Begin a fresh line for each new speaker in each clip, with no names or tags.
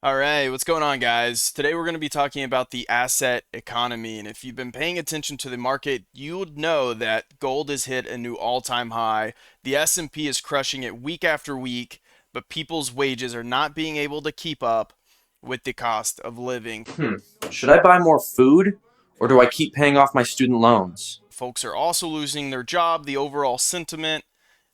All right, what's going on, guys? Today we're going to be talking about the asset economy. And if you've been paying attention to the market, you would know that gold has hit a new all-time high. The S&P is crushing it week after week, but people's wages are not being able to keep up with the cost of living.
Hmm. Should I buy more food or do I keep paying off my student loans?
Folks are also losing their job. The overall sentiment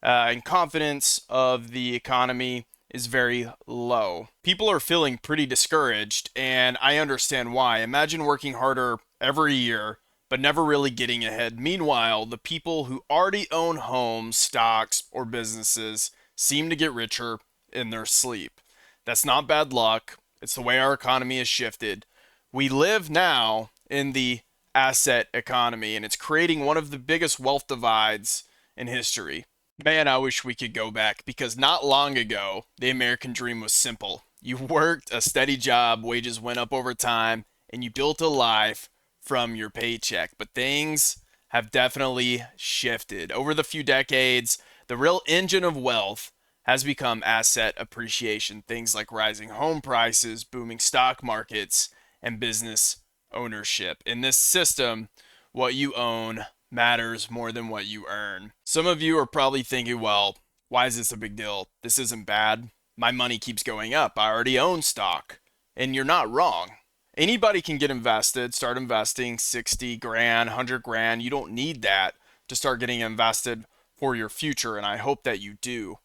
and confidence of the economy is very low. People are feeling pretty discouraged, and I understand why. Imagine working harder every year, but never really getting ahead. Meanwhile, the people who already own homes, stocks, or businesses seem to get richer in their sleep. That's not bad luck. It's the way our economy has shifted. We live now in the asset economy, and it's creating one of the biggest wealth divides in history. Man, I wish we could go back because not long ago, the American dream was simple. You worked a steady job, wages went up over time, and you built a life from your paycheck. But things have definitely shifted. Over the few decades, the real engine of wealth has become asset appreciation. Things like rising home prices, booming stock markets, and business ownership. In this system, what you own matters more than what you earn. Some of you are probably thinking, well, why is this a big deal? This isn't bad. My money keeps going up. I already own stock. And you're not wrong. Anybody can get invested, start investing 60 grand, 100 grand. You don't need that to start getting invested for your future, and I hope that you do.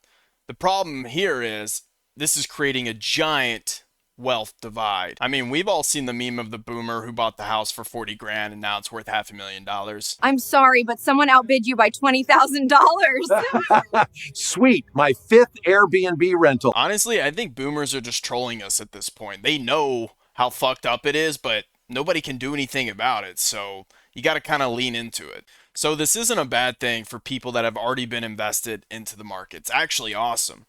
The problem here is this is creating a giant wealth divide. I mean, we've all seen the meme of the boomer who bought the house for 40 grand and now it's worth $500,000.
I'm sorry, but someone outbid you by $20,000.
Sweet, my fifth Airbnb rental.
Honestly, I think boomers are just trolling us at this point. They know how fucked up it is, but nobody can do anything about it. So you got to kind of lean into it. So this isn't a bad thing for people that have already been invested into the market. It's actually awesome.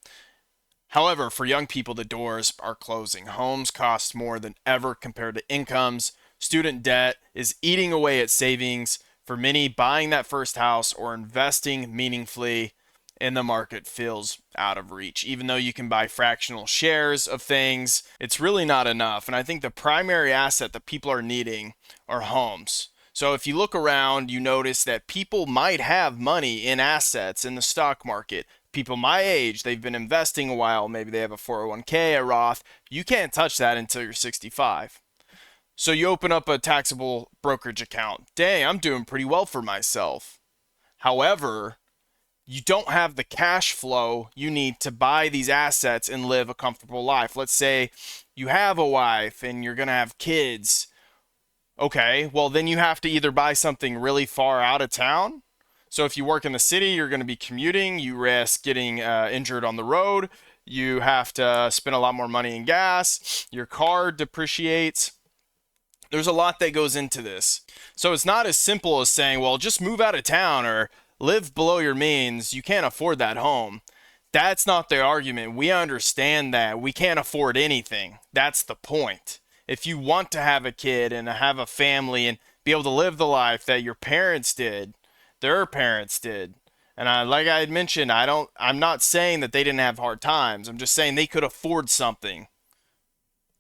However, for young people, the doors are closing. Homes cost more than ever compared to incomes. Student debt is eating away at savings. For many, buying that first house or investing meaningfully in the market feels out of reach. Even though you can buy fractional shares of things, it's really not enough. And I think the primary asset that people are needing are homes. So if you look around, you notice that people might have money in assets in the stock market. People my age, they've been investing a while. Maybe they have a 401k, a Roth. You can't touch that until you're 65. So you open up a taxable brokerage account. Dang, I'm doing pretty well for myself. However, you don't have the cash flow you need to buy these assets and live a comfortable life. Let's say you have a wife and you're going to have kids. Okay, well, then you have to either buy something really far out of town. So if you work in the city, you're going to be commuting. You risk getting injured on the road. You have to spend a lot more money in gas. Your car depreciates. There's a lot that goes into this. So it's not as simple as saying, well, just move out of town or live below your means. You can't afford that home. That's not the argument. We understand that we can't afford anything. That's the point. If you want to have a kid and have a family and be able to live the life that your parents did, their parents did. And like I had mentioned, I'm not saying that they didn't have hard times. I'm just saying they could afford something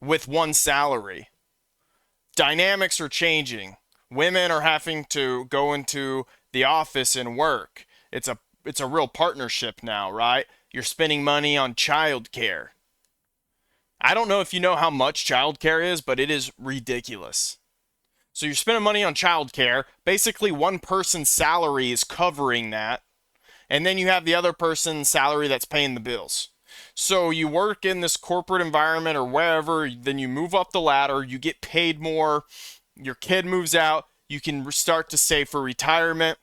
with one salary. Dynamics are changing. Women are having to go into the office and work. It's a real partnership now, right? You're spending money on childcare. I don't know if you know how much childcare is, but it is ridiculous. So you're spending money on childcare. Basically, one person's salary is covering that. And then you have the other person's salary that's paying the bills. So you work in this corporate environment or wherever, then you move up the ladder, you get paid more, your kid moves out, you can start to save for retirement.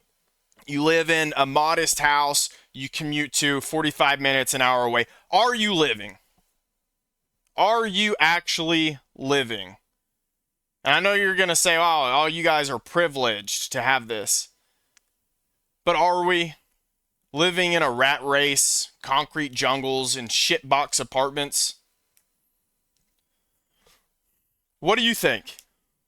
You live in a modest house, you commute to 45 minutes, an hour away. Are you living? Are you actually living? And I know you're going to say, oh, you guys are privileged to have this. But are we living in a rat race, concrete jungles, and shitbox apartments? What do you think?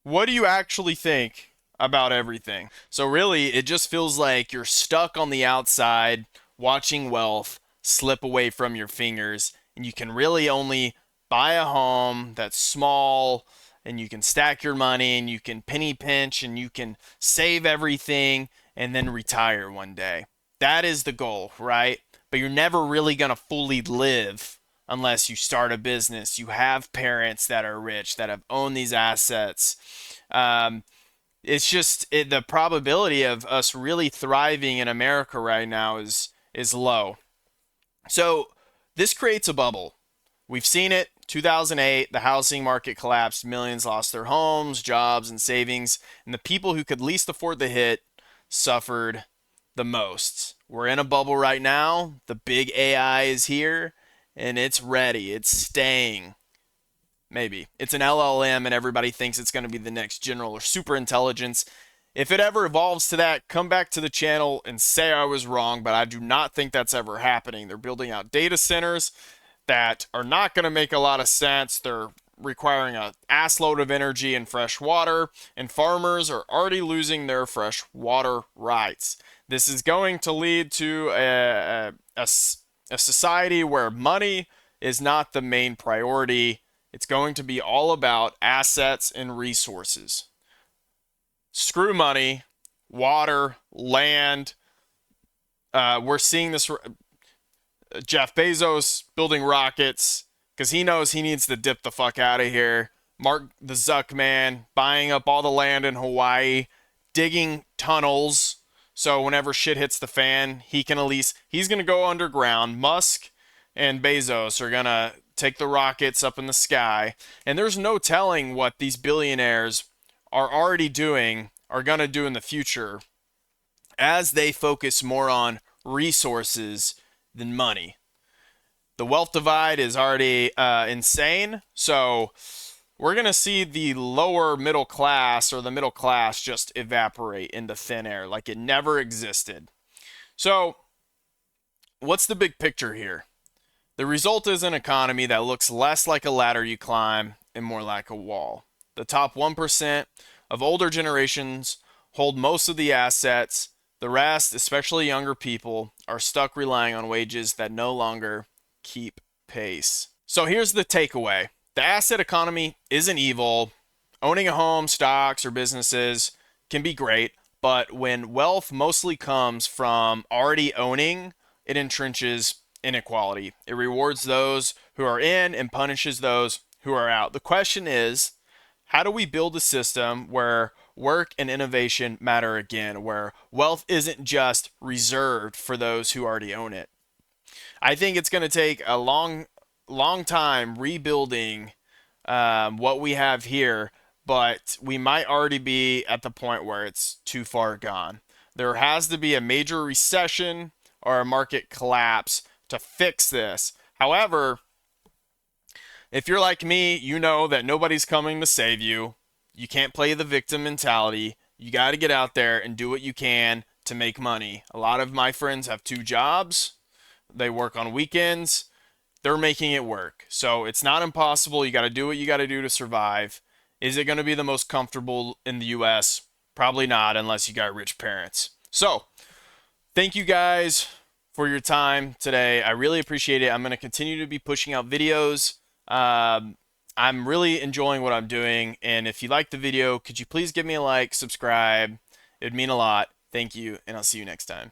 What do you actually think about everything? So really, it just feels like you're stuck on the outside watching wealth slip away from your fingers, and you can really only buy a home that's small and you can stack your money and you can penny pinch and you can save everything and then retire one day. That is the goal, right? But you're never really going to fully live unless you start a business. You have parents that are rich that have owned these assets. It's just the probability of us really thriving in America right now is low. So this creates a bubble. We've seen it. 2008, the housing market collapsed. Millions lost their homes, jobs, and savings. And the people who could least afford the hit suffered the most. We're in a bubble right now. The big AI is here, and it's ready. It's staying. Maybe. It's an LLM, and everybody thinks it's going to be the next general or super intelligence. If it ever evolves to that, come back to the channel and say I was wrong, but I do not think that's ever happening. They're building out data centers that are not going to make a lot of sense. They're requiring a assload of energy and fresh water, and farmers are already losing their fresh water rights. This is going to lead to a society where money is not the main priority. It's going to be all about assets and resources. Screw money, water, land. We're seeing this. Jeff Bezos building rockets because he knows he needs to dip the fuck out of here. Mark the Zuck man buying up all the land in Hawaii, digging tunnels so whenever shit hits the fan, he can at least, he's going to go underground. Musk and Bezos are going to take the rockets up in the sky. And there's no telling what these billionaires are already doing, are going to do in the future as they focus more on resources than money. The wealth divide is already insane. So we're going to see the lower middle class or the middle class just evaporate into thin air like it never existed. So what's the big picture here? The result is an economy that looks less like a ladder you climb and more like a wall. The top 1% of older generations hold most of the assets. The rest, especially younger people, are stuck relying on wages that no longer keep pace. So here's the takeaway. The asset economy isn't evil. Owning a home, stocks, or businesses can be great, but when wealth mostly comes from already owning, it entrenches inequality. It rewards those who are in and punishes those who are out. The question is, how do we build a system where work and innovation matter again, where wealth isn't just reserved for those who already own it? I think it's going to take a long time rebuilding what we have here, but we might already be at the point where it's too far gone. There has to be a major recession or a market collapse to fix this. However, if you're like me, you know that nobody's coming to save you. You can't play the victim mentality. You got to get out there and do what you can to make money. A lot of my friends have 2 jobs. They work on weekends. They're making it work. So it's not impossible. You got to do what you got to do to survive. Is it going to be the most comfortable in the US? Probably not, unless you got rich parents. So thank you guys for your time today. I really appreciate it. I'm going to continue to be pushing out videos. I'm really enjoying what I'm doing. And if you like the video, could you please give me a like, subscribe? It would mean a lot. Thank you, and I'll see you next time.